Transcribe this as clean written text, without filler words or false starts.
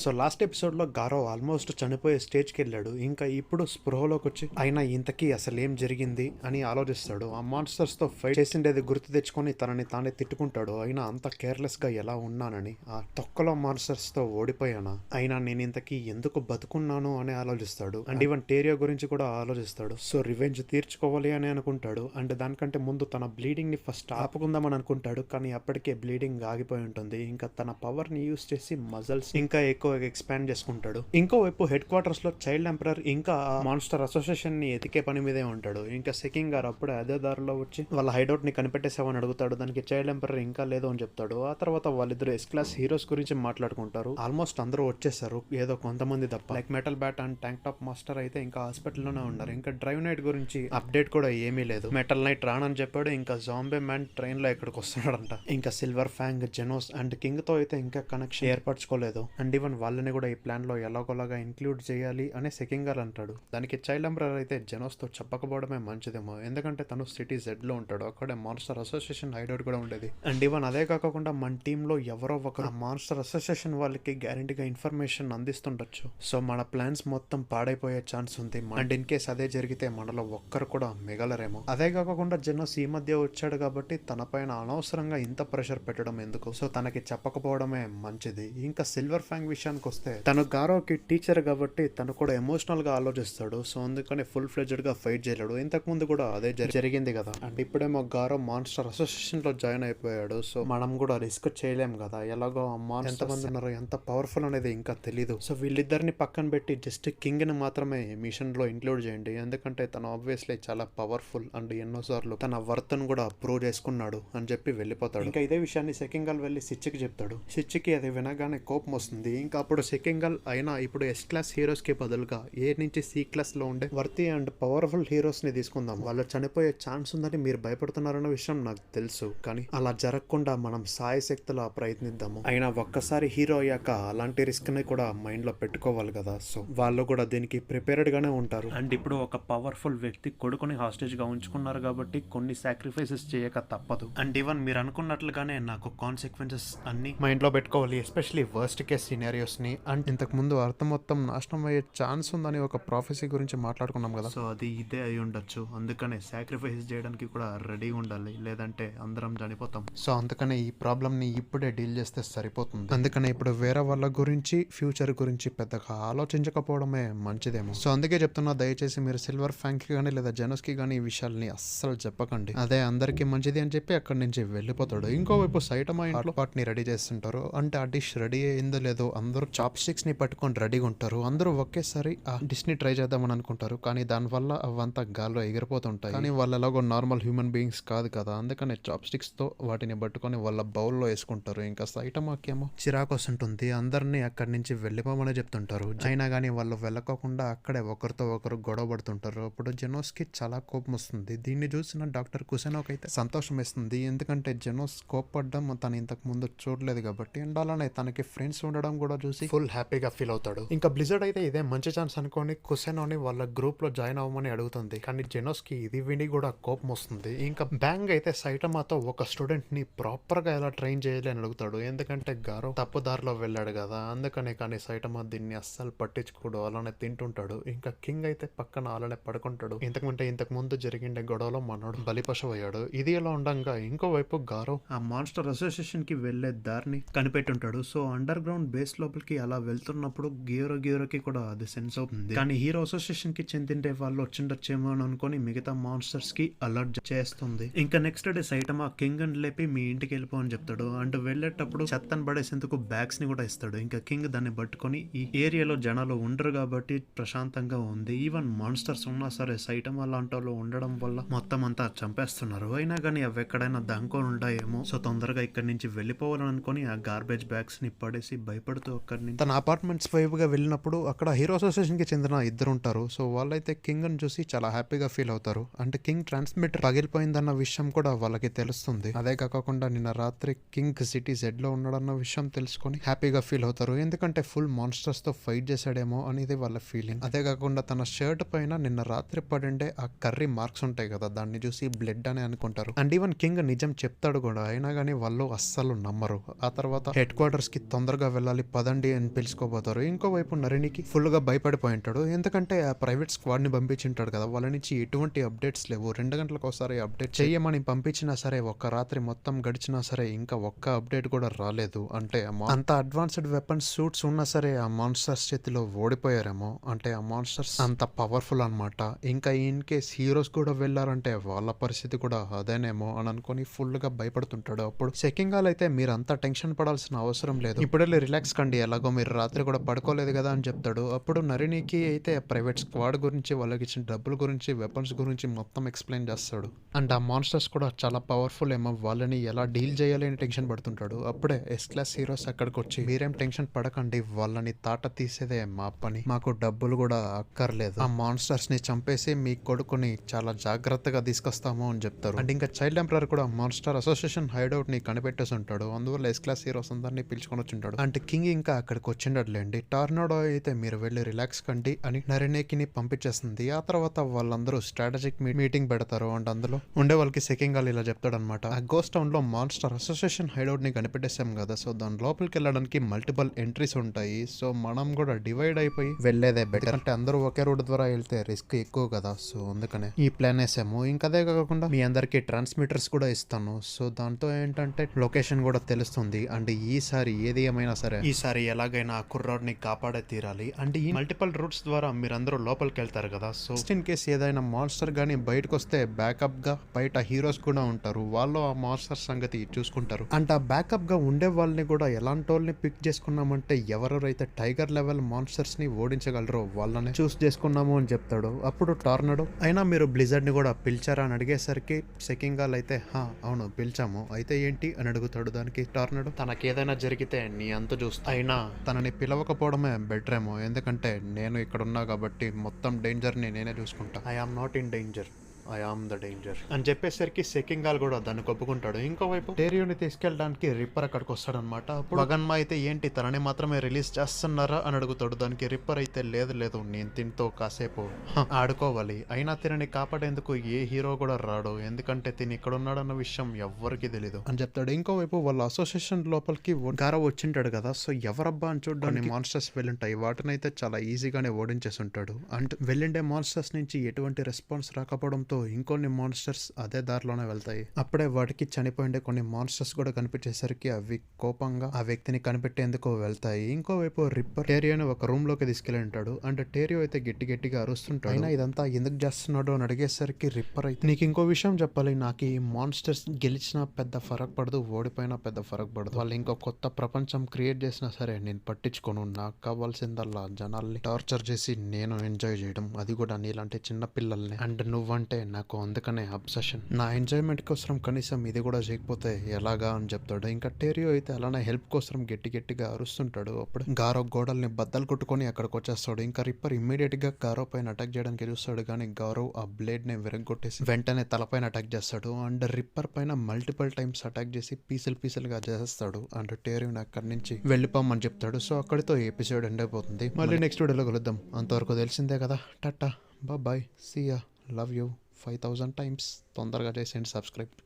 So last episode లో గారో almost చనిపోయే stage కి వెళ్ళాడు. ఇంకా ఇప్పుడు స్పృహలోకి వచ్చి అయినా ఇంతకీ అసలు ఏం జరిగింది అని ఆలోచిస్తాడు. ఆ మాన్స్టర్స్ తో ఫైట్ చేసిండేది గుర్తు తెచ్చుకొని తనని తానే తిట్టుకుంటాడు. అయినా అంత కేర్లెస్ గా ఎలా ఉన్నానని, ఆ తొక్కలో మాన్స్టర్స్ తో ఓడిపోయానా, అయినా నేను ఇంతకీ ఎందుకు బతుకున్నాను అని ఆలోచిస్తాడు. అండ్ ఈవెన్ టేరియో గురించి కూడా ఆలోచిస్తాడు. సో రివెంజ్ తీర్చుకోవాలి అని అనుకుంటాడు. అండ్ దానికంటే ముందు తన బ్లీడింగ్ ని ఫస్ట్ ఆపుకుందామని అనుకుంటాడు. కానీ అప్పటికే బ్లీడింగ్ ఆగిపోయి ఉంటుంది. ఇంకా తన పవర్ ని యూస్ చేసి మజల్స్ ఇంకా ఎక్కువ ఎక్స్పాండ్ చేసుకుంటాడు. ఇంకోవైపు హెడ్ క్వార్టర్స్ లో చైల్డ్ ఎంపరర్ ఇంకా మాన్స్టర్ అసోసియేషన్ ని ఎతికే పని మీదే ఉంటాడు. ఇంకా సెకింగ్ గారు అప్పుడే అదే దారిలో వచ్చి వాళ్ళ హైడౌట్ ని కనిపెట్టేసావని అడుగుతాడు. దానికి చైల్డ్ ఎంపరర్ ఇంకా లేదు అని చెప్తాడు. ఆ తర్వాత వాళ్ళిద్దరు ఎస్ క్లాస్ హీరోస్ గురించి మాట్లాడుకుంటారు. ఆల్మోస్ట్ అందరూ వచ్చేసారు, ఏదో కొంతమంది తప్ప. Like metal bat and tank top master అయితే ఇంకా హాస్పిటల్లోనే ఉన్నారు. ఇంకా డ్రైవ్ నైట్ గురించి అప్డేట్ కూడా ఏమీ లేదు. మెటల్ నైట్ రానని చెప్పాడు. ఇంకా జాంబే మ్యాన్ ట్రైన్ లో ఇక్కడికి వస్తున్నాడంట. ఇంకా silver FANG, Genos and king తో అయితే ఇంకా కనెక్షన్ ఏర్పరచుకోలేదు. అండ్ ఈవెన్ వాళ్ళని కూడా ఈ ప్లాన్ లో ఎలాగోలాగా ఇంక్లూడ్ చేయాలి అని సెకింగ్ గారు అంటాడు. దానికి చైల్డ్ ఎంపరర్ అయితే జెనోస్ తో చెప్పకపోవడమే మంచిదేమో, ఎందుకంటే తను సిటీ జెడ్ లో ఉంటాడు. అక్కడే మాన్స్టర్ అసోసియేషన్ హైడౌట్ కూడా ఉండేది. అండ్ ఈవెన్ అదే కాకుండా మన టీమ్ లో ఎవరో ఒకరు మాన్స్టర్ అసోసియేషన్ వాళ్ళకి గ్యారంటీగా ఇన్ఫర్మేషన్ అందిస్తుండొచ్చు. సో మన ప్లాన్స్ మొత్తం పాడైపోయే ఛాన్స్ ఉంది. అండ్ ఇన్ కేస్ అదే జరిగితే మనలో ఒక్కరు కూడా మిగలరేమో. అదే కాకుండా జెనోస్ ఈ మధ్య వచ్చాడు కాబట్టి తన పైన అనవసరంగా ఇంత ప్రెషర్ పెట్టడం ఎందుకు, సో తనకి చెప్పకపోవడమే మంచిది. ఇంకా సిల్వర్ ఫ్యాంగ్ విషయానికి వస్తే తను గారోకి టీచర్ కాబట్టి తను కూడా ఎమోషనల్ గా ఆలోచిస్తాడు. సో అందుకని ఫుల్ ఫ్లెడ్జ్డ్ గా ఫైట్ చేయలేడు. ఇంతకు ముందు కూడా అదే జరిగింది కదా. అండ్ ఇప్పుడేమో గారో మాన్స్టర్ అసోసియేషన్ లో జాయిన్ అయిపోయాడు. సో మనం కూడా రిస్క్ చేయలేం కదా. ఎలాగో ఎంతమంది ఉన్నారో, ఎంత పవర్ఫుల్ అనేది ఇంకా తెలీదు. సో వీళ్ళిద్దరిని పక్కన పెట్టి జస్ట్ కింగ్ ని మాత్రమే మిషన్ లో ఇంక్లూడ్ చేయండి, ఎందుకంటే తను ఆబ్వియస్లీ చాలా పవర్ఫుల్ అండ్ ఎన్నోసార్లు తన వర్త్ ను కూడా ప్రూవ్ చేసుకున్నాడు అని చెప్పి వెళ్ళిపోతాడు. ఇంకా ఇదే విషయాన్ని సెకింగల్ వెళ్ళి సిచ్చికి చెప్తాడు. సిచ్చికి అది వినగానే కోపం వస్తుంది. ఇంకా అప్పుడు సెకింగల్ అయినా ఇప్పుడు ఎస్ క్లాస్ హీరోస్ కి బదులుగా ఏ నుంచి సి క్లాస్ లో ఉండే వర్తి అండ్ పవర్ఫుల్ హీరోస్ ని తీసుకుందాం. వాళ్ళు చనిపోయే ఛాన్స్ ఉందని మీరు భయపడుతున్నారన్న విషయం నాకు తెలుసు, కానీ అలా జరగకుండా మనం సాయశక్తులా ప్రయత్నిద్దాము. అయినా ఒక్కసారి హీరో అయ్యాక అలాంటి రిస్క్ ని కూడా మైండ్ లో పెట్టుకోవాలి కదా. సో వాళ్ళు కూడా దీనికి ప్రిపేర్డ్ గానే ఉంటారు. అండ్ ఇప్పుడు ఒక పవర్ఫుల్ వ్యక్తి కొడుకుని హాస్టేజ్ గా ఉంచుకున్నారు కాబట్టి కొన్ని సాక్రిఫైసెస్ చేయక తప్పదు. అండ్ ఈవెన్ మీరు అనుకున్నట్లుగానే నాకు కాన్సిక్వెన్సెస్ అన్ని మైండ్ లో పెట్టుకోవాలి, ఎస్పెషల్లీ వర్స్ట్ కేస్ సినారియోస్ ని. అండ్ ఇంతకు ముందు అర్థం మొత్తం నాశనం అయ్యే ఛాన్స్ ఉందని ఒక ప్రాఫెసీ గురించి మాట్లాడుకున్నాం కదా. సో అది ఇదే అయి ఉండొచ్చు. అందుకనే సాక్రిఫైస్ చేయడానికి కూడా రెడీ ఉండాలి, లేదంటే అందరం చనిపోతాం. సో అందుకనే ఈ ప్రాబ్లమ్ ని ఇప్పుడే డీల్ చేస్తే సరిపోతుంది. అందుకనే ఇప్పుడు వేరే వాళ్ళ గురించి, ఫ్యూచర్ గురించి పెద్దగా ఆలోచించకపోవడమే మంచిదేమో. సో అందుకే చెప్తున్నా, దయచేసి మీరు సిల్వర్ ఫ్యాంక్ కి కానీ లేదా జెనోస్ కి కానీ ఈ విషయాల్ని అస్సలు చెప్పకండి. అదే అందరికి మంచిది అని చెప్పి అక్కడి నుంచి వెళ్ళిపోతాడు. ఇంకోవైపు సైటమా ఇంట్లో వాటిని రెడీ చేస్తుంటారు. అంటే ఆ డిష్ రెడీ అయిందో లేదో అందరూ చాప్ స్టిక్స్ ని పట్టుకొని రెడీగా ఉంటారు. అందరూ ఒకేసారి ఆ డిష్ ని ట్రై చేద్దామని అనుకుంటారు, కానీ దానివల్ల అవంతా గాల్లో ఎగిరిపోతుంటాయి. కానీ వాళ్ళు ఎలాగో నార్మల్ హ్యూమన్ బీయింగ్స్ కాదు కదా, అందుకని చాప్ స్టిక్స్ తో వాటిని పట్టుకొని వాళ్ళ బౌల్లో వేసుకుంటారు. ఇంకా సైటమాకేమో చిరాకు వస్తుంటుంది. అందరినీ అక్కడి నుంచి వెళ్ళిపోమని చెప్తుంటారు. అయినా కానీ వాళ్ళు వెళ్ళకోకుండా అక్కడే ఒకరితో ఒకరు గొడవ పడుతుంటారు. అప్పుడు జెనోస్ కి చాలా కోపం వస్తుంది. దీన్ని చూసిన డాక్టర్ కుసెనోకి అయితే సంతోషం వేస్తుంది, ఎందుకంటే జెనోస్ కోప్పడ్డం తను ఇంతకు ముందు చూడలేదు కాబట్టి. అండ్ అలానే తనకి ఫ్రెండ్స్ ఉండడం కూడా చూసి ఫుల్ హ్యాపీగా ఫీల్ అవుతాడు. ఇంకా బ్లిజర్డ్ అయితే ఇదే మంచి ఛాన్స్ అనుకోని కుసెనోని వాళ్ళ గ్రూప్ లో జాయిన్ అవ్వమని అడుగుతుంది. కానీ జెనోస్ కి ఇది విని కూడా కోపం వస్తుంది. ఇంకా బ్యాంగ్ అయితే సైటమాతో ఒక స్టూడెంట్ ని ప్రాపర్ గా ఎలా ట్రైన్ చేయాలి అని అడుగుతాడు, ఎందుకంటే గారో తప్పు దారిలో వెళ్ళాడు కదా, అందుకనే. కానీ సైటమా దీన్ని అస్సలు పట్టించుకోడు, అలానే తింటుంటాడు. ఇంకా కింగ్ అయితే పక్కన అలానే పడుకుంటాడు. ఇంతకు ముందు జరిగిండే గొడవలో మనోడు బలిపశు అయ్యాడు. ఇది ఎలా ఉండగా ఇంకోవైపు గారో ఆ మాన్స్టర్ అసోసియేషన్ కి వెళ్లే దారిని కనిపెట్టుంటాడు. సో అండర్ గ్రౌండ్ బేస్ లోపలికి అలా వెళ్తున్నప్పుడు గియోరోకి కూడా అది సెన్స్ అవుతుంది. కానీ హీరో అసోసియేషన్ కి చెందిండే వాళ్ళు వచ్చిండొచ్చేమో అని అనుకుని మిగతా మాన్స్టర్స్ కి అలర్ట్ చేస్తుంది. ఇంకా నెక్స్ట్ డే సైటమా కింగ్ అని లేపి మీ ఇంటికి వెళ్ళిపో అని చెప్తాడు. అండ్ వెళ్ళేటప్పుడు చెత్తను పడేసేందుకు బ్యాగ్స్ ని కూడా ఇస్తాడు. ఇంకా కింగ్ దాన్ని పట్టుకొని ఈ ఏరియాలో జనాలు ఉండరు కాబట్టి ప్రశాంతంగా ఉంది. ఈవెన్ మాన్స్టర్స్ ఉన్నా సరే సైటమా లాంటి వాళ్ళు ఉండడం వల్ల మొత్తం అంతా చంపేస్తున్నారు. అయినా కానీ అవి ఎక్కడైనా దాంకొని ఉంటాయేమో. సో తొందరగా ఇక్కడి నుంచి వెళ్ళిపోవాలని అనుకుని ఆ గార్బేజ్ బ్యాగ్స్ ని పడేసి భయపడుతూ అక్కడి నుంచి తన అపార్ట్మెంట్స్ వైపు గా వెళ్ళినప్పుడు అక్కడ హీరో అసోసియేషన్ కి చెందిన ఇద్దరు ఉంటారు. సో వాళ్ళైతే కింగ్ ని చూసి చాలా హ్యాపీగా ఫీల్ అవుతారు. అంటే కింగ్ ట్రాన్స్మిటర్ పగిలిపోయిందన్న విషయం కూడా వాళ్ళకి తెలుస్తుంది. అదే కాకుండా నిన్న రాత్రి కింగ్ సిటీ జెడ్ లో ఉన్నాడన్న విషయం తెలుసుకొని హ్యాపీగా ఫీల్ అవుతారు, ఎందుకంటే ఫుల్ మాన్స్టర్స్ తో ఫైట్ చేశాడేమో అనేది వాళ్ళ ఫీలింగ్. అదే కాకుండా తన షర్ట్ పైన నిన్న రాత్రి పడిండే ఆ కర్రీ మార్క్స్ ఉంటాయి కదా, దాన్ని చూసి బ్లడ్ అని అనుకుంటారు. అండ్ ఈవెన్ కింగ్ నిజం చెప్తాడు కూడా, అయినా కానీ వాళ్ళు అస్సలు నమ్మరు. ఆ తర్వాత హెడ్ క్వార్టర్స్ కి తొందరగా వెళ్ళాలి పద పదండి అని పిలుచుకోపోతారు. ఇంకోవైపు నరినికి ఫుల్ గా భయపడిపోయి ఉంటాడు. ఎందుకంటే ఆ ప్రైవేట్ స్క్వాడ్ ని పంపించింటాడు కదా, వాళ్ళ నుంచి ఎటువంటి అప్డేట్స్ లేవు. 2 గంటలకు ఒకసారి అప్డేట్ చేయమని పంపించినా సరే, ఒక్క రాత్రి మొత్తం గడిచినా సరే ఇంకా ఒక్క అప్డేట్ కూడా రాలేదు. అంటే అంత అడ్వాన్స్డ్ వెపన్స్ సూట్స్ ఉన్నా సరే ఆ మాన్స్టర్స్ చేతిలో ఓడిపోయారేమో. అంటే ఆ మాన్స్టర్స్ అంత పవర్ఫుల్ అనమాట. ఇంకా ఇన్ కేస్ హీరోస్ కూడా వెళ్ళారంటే వాళ్ళ పరిస్థితి కూడా అదేనేమో అని అనుకుని ఫుల్ గా భయపడుతుంటాడు. అప్పుడు సెకింగాల్ అయితే మీరంతా టెన్షన్ పడాల్సిన అవసరం లేదు, ఇప్పుడే రిలాక్స్ కండి, ఎలాగో మీరు రాత్రి కూడా పడుకోలేదు కదా అని చెప్తాడు. అప్పుడు నరినికి అయితే ప్రైవేట్ స్క్వాడ్ గురించి, వాళ్ళకి ఇచ్చిన డబ్బుల గురించి, వెపన్స్ గురించి మొత్తం ఎక్స్ప్లెయిన్ చేస్తాడు. అండ్ ఆ మాన్స్టర్స్ కూడా చాలా పవర్ఫుల్ ఏమో, వాళ్ళని ఎలా డీల్ చేయాలి అని టెన్షన్ పడుతుంటాడు. అప్పుడే ఎస్ క్లాస్ హీరోస్ అక్కడికి వచ్చి, మీరేం టెన్షన్ పడకండి, వాళ్ళని తాట తీసేదే మా పని, మాకు డబ్బులు కూడా అక్కర్లేదు, ఆ మాన్స్టర్స్ ని చంపేసి మీ కొడుకుని చాలా జాగ్రత్తగా తీసుకొస్తాము అని చెప్తారు. అండ్ ఇంకా చైల్డ్ ఎంపరర్ కూడా మాన్స్టర్ అసోసియేషన్ హైడౌట్ ని కనిపెట్టేసి ఉంటాడు. అందువల్ల ఎస్ క్లాస్ హీరోస్ అందరినీ పిలుచుకొని వచ్చింటాడు. అంటే కింగ్ ఇంకా అక్కడికి వచ్చిండట్లేండి. టార్నాడో అయితే మీరు వెళ్ళి రిలాక్స్ కండి అని నరినేకిని పంపించేస్తుంది. ఆ తర్వాత వాళ్ళందరూ స్ట్రాటజిక్ మీటింగ్ పెడతారు. అండ్ అందులో ఉండే వాళ్ళకి సెకింగాల్ ఇలా చెప్తాడనమాట, ఆ గోస్ట్ టౌన్ లో మాన్స్టర్ అసోసియేషన్ హైడౌట్ ని కనిపెట్టేసాం కదా, సో దాని లోపలికి వెళ్ళడానికి మల్టిపుల్ ఎంట్రీస్ ఉంటాయి. సో మనం కూడా డివైడ్ అయిపోయి వెళ్ళేదే బెటర్, అంటే అందరూ ఒకే రోడ్ ద్వారా వెళ్తే రిస్క్ ఎక్కువ కదా, సో అందుకనే ఈ ప్లాన్ వేసాము. ఇంకా అదే కాకుండా మీ అందరికి ట్రాన్స్మిటర్స్ కూడా ఇస్తాను. సో దాంతో ఏంటంటే లొకేషన్ కూడా తెలుస్తుంది. అండ్ ఈసారి ఏది ఏమైనా సరే ఈసారి ఎలాగైనా ఆ కుర్రాడిని కాపాడే తీరాలి. అండ్ ఈ మల్టిపుల్ రూట్స్ ద్వారా మీరందరూ లోపలికి వెళ్తారు కదా, సో ఇన్ కేస్ ఏదైనా మాన్స్టర్ గానీ బయటకు వస్తే బ్యాకప్ గా బయట హీరోస్ కూడా ఉంటారు, వాళ్ళు ఆ మాన్స్టర్ సంగతి చూసుకుంటారు. అండ్ ఆ బ్యాకప్ గా ఉండే వాళ్ళని కూడా ఎలాంటి వాళ్ళని పిక్ చేసుకున్నామంటే ఎవరెవరైతే టైగర్ లెవెల్ మాన్స్టర్స్ ని ఓడించగలరో వాళ్ళని చూస్ చేసుకున్నాము అని చెప్తాడు. అప్పుడు టార్నడో, అయినా మీరు బ్లిజర్డ్ ని కూడా పిలిచారా అని అడిగేసరికి సెకింగాల్ అయితే అవును పిలిచాము, అయితే ఏంటి అని అడుగుతాడు. దానికి టార్నడో, తనకేదైనా జరిగితే నీ అంత చూస్తా, అయినా తనని పిలవకపోవడమే బెటర్ ఏమో, ఎందుకంటే నేను ఇక్కడ ఉన్నా కాబట్టి మొత్తం డేంజర్ ని నేనే చూసుకుంటా, I am not in danger, I am the danger అని చెప్పేసరికి సెకింగాల్ కూడా దాన్ని ఒప్పుకుంటాడు. ఇంకోవైపు టేరియోని తీసుకెళ్ళడానికి రిప్పర్ అక్కడికి వస్తాడనమాట. అప్పుడు వగన్మా అయితే ఏంటి తనని మాత్రమే రిలీజ్ చేస్తున్నారా అని అడుగుతాడు. దానికి రిప్పర్ అయితే లేదు నేను తినతో కాసేపు ఆడుకోవాలి, అయినా తినని కాపాడేందుకు ఏ హీరో కూడా రాడు, ఎందుకంటే తిని ఇక్కడ ఉన్నాడన్న విషయం ఎవ్వరికి తెలీదు అని చెప్తాడు. ఇంకోవైపు వాళ్ళ అసోసియేషన్ లోపలికి గారో వచ్చింటాడు కదా, సో ఎవరబ్బా అని చూడడానికి మాన్స్టర్స్ వెళ్ళుంటాయి, వాటినైతే చాలా ఈజీగానే ఓడించేసి ఉంటాడు. అండ్ వెళ్ళిండే మాన్స్టర్స్ నుంచి ఎటువంటి రెస్పాన్స్ రాకపోవడంతో ఇంకొన్ని మాన్స్టర్స్ అదే దారిలోనే వెళ్తాయి. అప్పుడే వాటికి చనిపోయిండే కొన్ని మాన్స్టర్స్ కూడా కనిపించేసరికి అవి కోపంగా ఆ వ్యక్తిని కనిపెట్టేందుకు వెళ్తాయి. ఇంకోవైపు రిప్పర్ టేరియోని ఒక రూమ్ లోకి తీసుకెళ్ళి ఉంటాడు. అంటే టేరియో అయితే గట్టిగా అరుస్తుంటాడు. అయినా ఇదంతా ఎందుకు చేస్తున్నాడు అని అడిగేసరికి రిప్పర్ అయితే, నీకు ఇంకో విషయం చెప్పాలి, నాకు ఈ మాన్స్టర్స్ గెలిచినా పెద్ద ఫరక్ పడదు, ఓడిపోయినా పెద్ద ఫరక్ పడదు, వాళ్ళు ఇంకో కొత్త ప్రపంచం క్రియేట్ చేసినా సరే నేను పట్టించుకోను, నాకు కావాల్సిందల్లా జనాల్ని టార్చర్ చేసి నేను ఎంజాయ్ చేయడం, అది కూడా నీలాంటి చిన్న పిల్లల్ని, అండ్ నువ్వంటే నాకు అందుకనే అబ్సెషన్, నా ఎంజాయ్మెంట్ కోసం కనీసం ఇది కూడా చేయకపోతే ఎలాగా అని చెప్తాడు. ఇంకా టేరియో అయితే అలానే హెల్ప్ కోసం గట్టిగా అరుస్తుంటాడు. అప్పుడు గారో గోడల్ని బద్దలు కొట్టుకొని అక్కడికి వచ్చేస్తాడు. ఇంకా రిప్పర్ ఇమ్మీడియట్ గా గారో పైన అటాక్ చేయడానికి చూస్తాడు, కానీ గారో ఆ బ్లేడ్ ని విరగొట్టేసి వెంటనే తలపైన అటాక్ చేస్తాడు. అండ్ రిప్పర్ పైన మల్టిపుల్ టైమ్స్ అటాక్ చేసి పీసులుగా చేస్తాడు. అండ్ టేరియోని అక్కడి నుంచి వెళ్ళిపోమని చెప్తాడు. సో అక్కడితో ఎపిసోడ్ ఎండ్ అయిపోతుంది. మళ్ళీ నెక్స్ట్ వీడియోలో కలుద్దాం. అంతవరకు తెలిసిందే కదా, tata bye, see ya, love you 5000 times. తొందరగా చేసేయండి సబ్స్క్రైబ్.